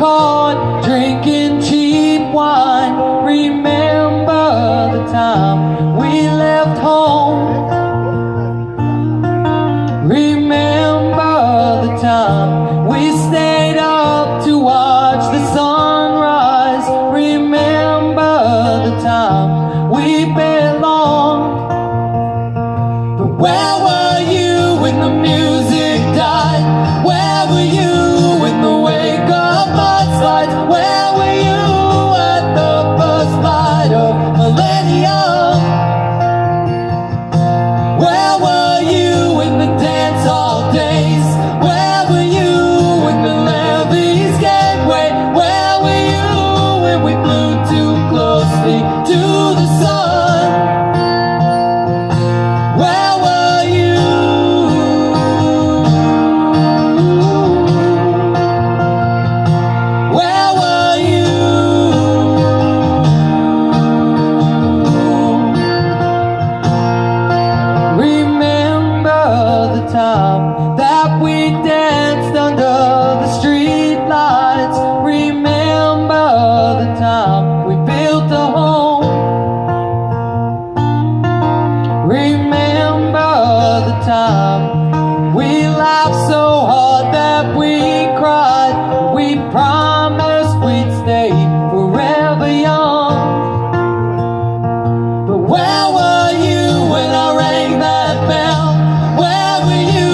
caught drinking cheap wine. Remember the time we left home. Remember the time we stayed up to watch the sunrise. Remember the time we belonged. But where were you when the music died? Where were you when the wake-up mudslides? Where were you at the first light of millennium? Where were you in the dance hall days? Where were you when the levees gave way? Where were you when we flew too closely to the sun? Where were you? Where were you? Remember the time that we danced under the street lights. Remember the time we built a home. Remember the time we laughed so hard that we cried. We promised we'd stay forever young. But where were you when I rang that bell? Where were you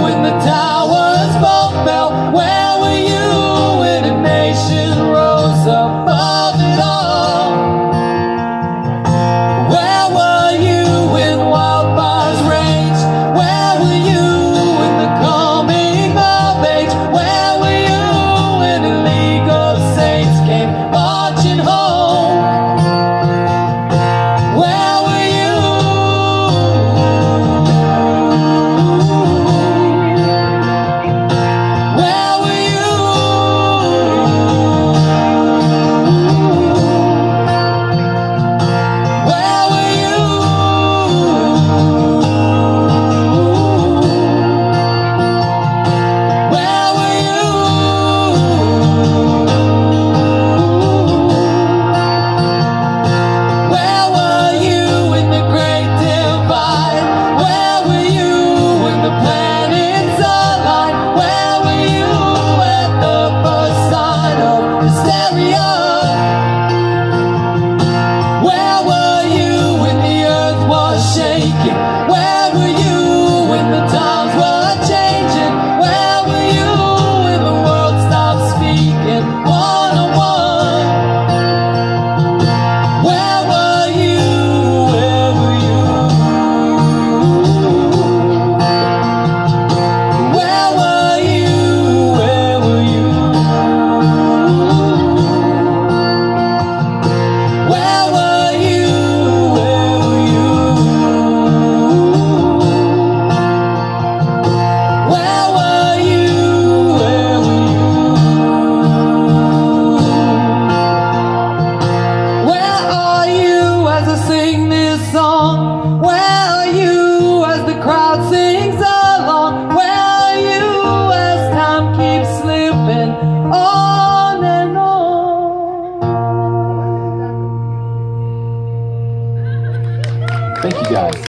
when the towers both fell? Where were you when a nation rose above it all? Where were you when wildfires raged? Where were you when the coming of age? Where were you when a league of saints came marching home? Where were you? Where were you? Where were you? Where were you? Where were you in the great divide? Where were you when the planets aligned? Where were you at the first sign of hysteria? Where were you when the earth was shaking? Where were you when the times were changing? Where were you when the world stopped speaking one-on-one? Where were you? Where were you? Where were you? Where were you? Where were you? Where were you? Where were you? Where were you? Where are you as I sing this song? Where are you as the crowd sings along? Where are you as time keeps slipping on and on? Thank you guys.